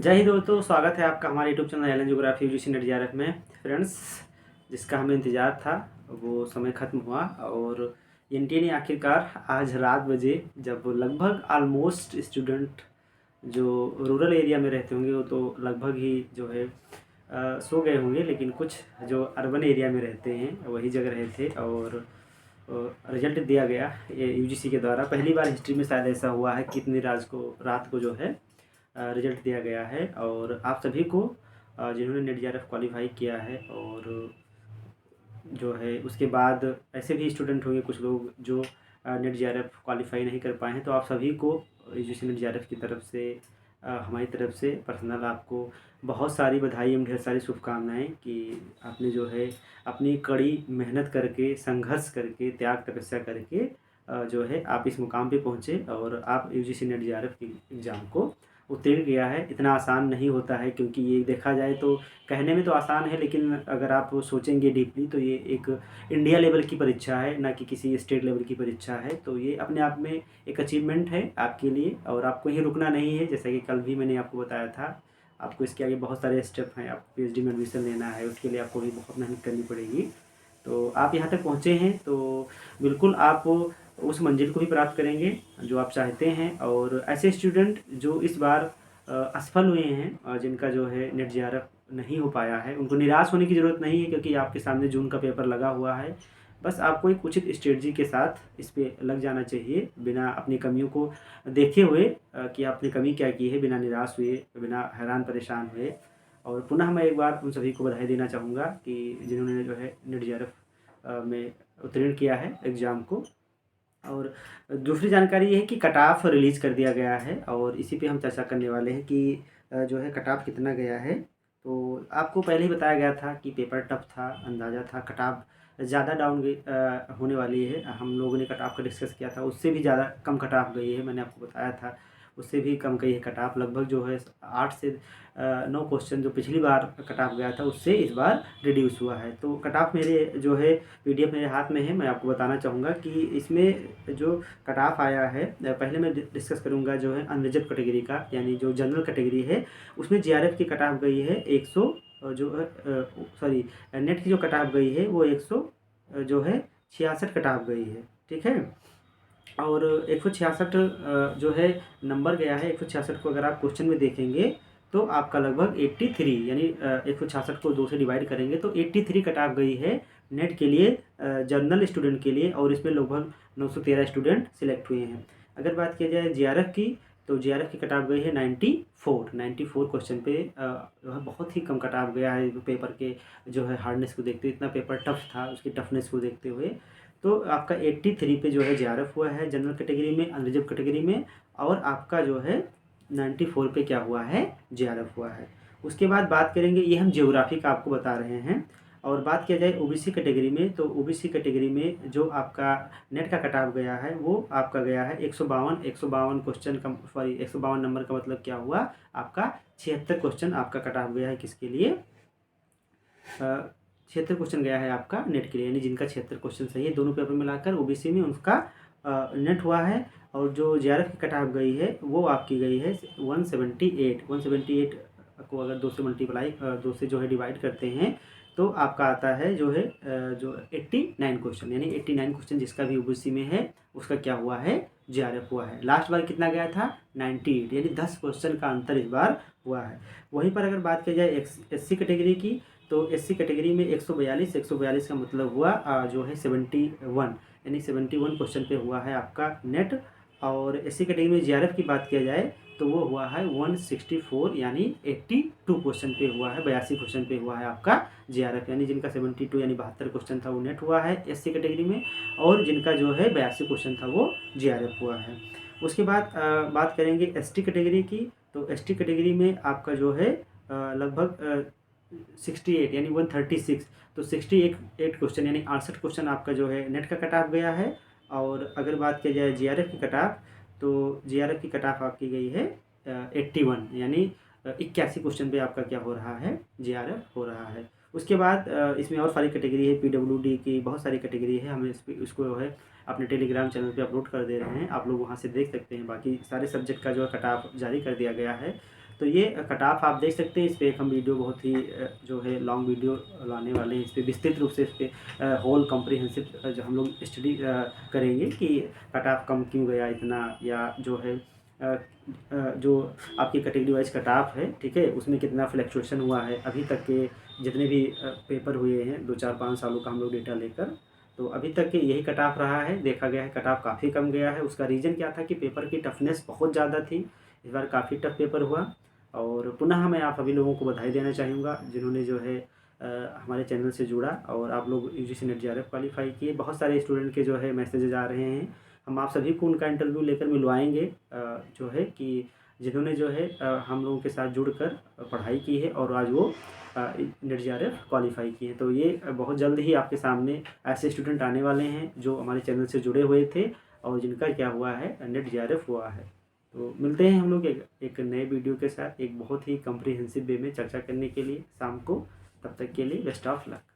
जय हिंद दोस्तों, स्वागत है आपका हमारे YouTube channel Allen geography UGC NET JRF में। फ्रेंड्स, जिसका हमें इंतज़ार था वो समय ख़त्म हुआ और एनटीए ने आखिरकार आज रात बजे, जब लगभग ऑलमोस्ट स्टूडेंट जो रूरल एरिया में रहते होंगे वो तो लगभग ही जो है सो गए होंगे, लेकिन कुछ जो अर्बन एरिया में रहते हैं वही जग रहे थे और रिजल्ट दिया गया ये यूजीसी के द्वारा। पहली बार हिस्ट्री में शायद ऐसा हुआ है कि इतनी रात को जो है रिजल्ट दिया गया है। और आप सभी को जिन्होंने नेट जेआरएफ क्वालिफाई किया है और जो है उसके बाद ऐसे भी स्टूडेंट होंगे कुछ लोग जो नेट जेआरएफ क्वालिफाई नहीं कर पाए हैं, तो आप सभी को यूजीसी नेट जेआरएफ की तरफ से हमारी तरफ से पर्सनल आपको बहुत सारी बधाई एवं ढेर सारी शुभकामनाएं कि आपने जो है अपनी कड़ी मेहनत करके, संघर्ष करके, त्याग तपस्या करके जो है आप इस मुकाम पे पहुँचे और आप यूजीसी नेट जेआरएफ की एग्ज़ाम को उत्तीर्ण किया है। इतना आसान नहीं होता है, क्योंकि ये देखा जाए तो कहने में तो आसान है, लेकिन अगर आप सोचेंगे डीपली तो ये एक इंडिया लेवल की परीक्षा है, ना कि किसी स्टेट लेवल की परीक्षा है। तो ये अपने आप में एक अचीवमेंट है आपके लिए और आपको ही रुकना नहीं है। जैसा कि कल भी मैंने आपको बताया था, आपको इसके आगे बहुत सारे स्टेप हैं। आपको पीएचडी में एडमिशन लेना है, उसके लिए आपको भी बहुत मेहनत करनी पड़ेगी। तो आप यहाँ तक पहुँचे हैं तो बिल्कुल आप उस मंजिल को भी प्राप्त करेंगे जो आप चाहते हैं। और ऐसे स्टूडेंट जो इस बार असफल हुए हैं, जिनका जो है नेट जेआरएफ नहीं हो पाया है, उनको निराश होने की ज़रूरत नहीं है, क्योंकि आपके सामने जून का पेपर लगा हुआ है। बस आपको एक उचित स्ट्रेटजी के साथ इस पे लग जाना चाहिए, बिना अपनी कमियों को देखे हुए कि आपने कमी क्या की है, बिना निराश हुए, बिना हैरान परेशान हुए। और पुनः मैं एक बार उन सभी को बधाई देना चाहूँगा कि जिन्होंने जो है नेट जेआरएफ में उत्तीर्ण किया है एग्ज़ाम को। और दूसरी जानकारी ये है कि कट ऑफ रिलीज़ कर दिया गया है और इसी पे हम चर्चा करने वाले हैं कि जो है कट ऑफ कितना गया है। तो आपको पहले ही बताया गया था कि पेपर टफ था, अंदाज़ा था कट ऑफ ज़्यादा होने वाली है। हम लोगों ने कट ऑफ का डिस्कस किया था, उससे भी ज़्यादा कम कट ऑफ गई है। मैंने आपको बताया था उससे भी कम गई है कट ऑफ। लगभग जो है 8 से 9 क्वेश्चन जो पिछली बार कट ऑफ गया था उससे इस बार रिड्यूस हुआ है। तो कट ऑफ मेरे जो है पीडीएफ मेरे हाथ में है, मैं आपको बताना चाहूँगा कि इसमें जो कट ऑफ आया है, पहले मैं डिस्कस करूँगा जो है अनरिजर्व कैटेगरी का, यानी जो जनरल कैटेगरी है उसमें जेआरएफ की कट ऑफ गई है 100 जो है सॉरी नेट की जो कट ऑफ गई है वो 100 जो है 66 कट ऑफ गई है। ठीक है, और 166 जो है नंबर गया है। 166 को अगर आप क्वेश्चन में देखेंगे तो आपका लगभग 83, यानी 166 को 2 से डिवाइड करेंगे तो 83 कट ऑफ गई है नेट के लिए, जनरल स्टूडेंट के लिए। और इसमें लगभग 913 स्टूडेंट सिलेक्ट हुए हैं। अगर बात किया जाए जेआरएफ की, तो जेआरएफ की कट ऑफ गई है 94 क्वेश्चन पे। जो है बहुत ही कम कट ऑफ गया है पेपर के जो है हार्डनेस को देखते हुए। इतना पेपर टफ था, उसकी टफनेस को देखते हुए तो आपका 83 पे जो है जेआरएफ हुआ है जनरल कैटेगरी में, अनरिजर्व कैटेगरी में। और आपका जो है 94 पे क्या हुआ है, जेआरएफ हुआ है। उसके बाद बात करेंगे, ये हम ज्योग्राफी का आपको बता रहे हैं। और बात किया जाए ओबीसी कैटेगरी में, तो ओबीसी कैटेगरी में जो आपका नेट का कट ऑफ गया है वो आपका गया है 152 क्वेश्चन का, सॉरी 152 नंबर का मतलब क्या हुआ, आपका 76 क्वेश्चन आपका कट ऑफ गया है। किसके लिए? 76 क्वेश्चन गया है आपका नेट के लिए, यानी जिनका 76 क्वेश्चन सही है दोनों पेपर मिलाकर ओबीसी में उनका नेट हुआ है। और जो जेआरएफ की कट ऑफ गई है वो आपकी गई है 178 को अगर 2 से मल्टीप्लाई 2 से जो है डिवाइड करते हैं तो आपका आता है जो है जो 89 क्वेश्चन, यानी 89 क्वेश्चन जिसका भी ओबीसी में है उसका क्या हुआ है, जेआरएफ हुआ है। लास्ट बार कितना गया था? 98, यानी 10 क्वेश्चन का अंतर इस बार हुआ है। वहीं पर अगर बात की जाए एससी कैटेगरी की, तो एससी कैटेगरी में 142 का मतलब हुआ जो है 71, यानी 71 क्वेश्चन पे हुआ है आपका नेट। और एससी कैटेगरी में जेआरएफ की बात किया जाए तो वो हुआ है 164, यानी 82 क्वेश्चन पे हुआ है, 82 क्वेश्चन पे हुआ है आपका जेआरएफ। यानी जिनका 72 यानी 72 क्वेश्चन था वो नेट हुआ है एससी कैटेगरी में, और जिनका जो है 82 क्वेश्चन था वो जेआरएफ हुआ है। उसके बाद बात करेंगे एसटी कैटेगरी की, तो एसटी कैटेगरी में आपका जो है लगभग 68 यानी 136, तो 68 क्वेश्चन यानी 68 क्वेश्चन आपका जो है नेट का कट ऑफ गया है। और अगर बात किया जाए जेआरएफ की कट ऑफ, तो जेआरएफ की कट ऑफ आपकी गई है 81, यानी 81 क्वेश्चन पे आपका क्या हो रहा है, जेआरएफ हो रहा है। उसके बाद इसमें और सारी कैटेगरी है, पीडब्ल्यूडी की बहुत सारी कैटेगरी है। हम इसको जो है अपने टेलीग्राम चैनल पे अपलोड कर दे रहे हैं, आप लोग वहाँ से देख सकते हैं। बाकी सारे सब्जेक्ट का जो है कट ऑफ जारी कर दिया गया है। तो ये कट ऑफ आप देख सकते हैं। इस पे एक हम वीडियो बहुत ही जो है लॉन्ग वीडियो लाने वाले हैं। इस पे विस्तृत रूप से इस पे होल कॉम्प्रिहेंसिव जो हम लोग स्टडी करेंगे कि कट ऑफ कम क्यों गया इतना, या जो है जो आपकी कैटेगरी वाइज कट ऑफ है, ठीक है, उसमें कितना फ्लक्चुएशन हुआ है अभी तक के जितने भी पेपर हुए हैं 2-4-5 सालों का हम लोग डेटा लेकर। तो अभी तक के यही कट ऑफ रहा है, देखा गया है कट ऑफ काफ़ी कम गया है। उसका रीज़न क्या था कि पेपर की टफनेस बहुत ज़्यादा थी। इस बार काफ़ी टफ पेपर हुआ। और पुनः मैं आप सभी लोगों को बधाई देना चाहूँगा जिन्होंने जो है हमारे चैनल से जुड़ा और आप लोग यूजीसी नेट जेआरएफ क्वालिफाई किए। बहुत सारे स्टूडेंट के जो है मैसेजेज आ रहे हैं। हम आप सभी को उनका इंटरव्यू लेकर मिलवाएंगे जो है कि जिन्होंने जो है हम लोगों के साथ जुड़कर पढ़ाई की है और आज वो नेट जेआरएफ क्वालिफाई किए हैं। तो ये बहुत जल्द ही आपके सामने ऐसे स्टूडेंट आने वाले हैं जो हमारे चैनल से जुड़े हुए थे और जिनका क्या हुआ है, नेट जेआरएफ हुआ है। तो मिलते हैं हम लोग एक नए वीडियो के साथ, एक बहुत ही कम्प्रिहेंसिव वे में चर्चा करने के लिए शाम को। तब तक के लिए बेस्ट ऑफ लक।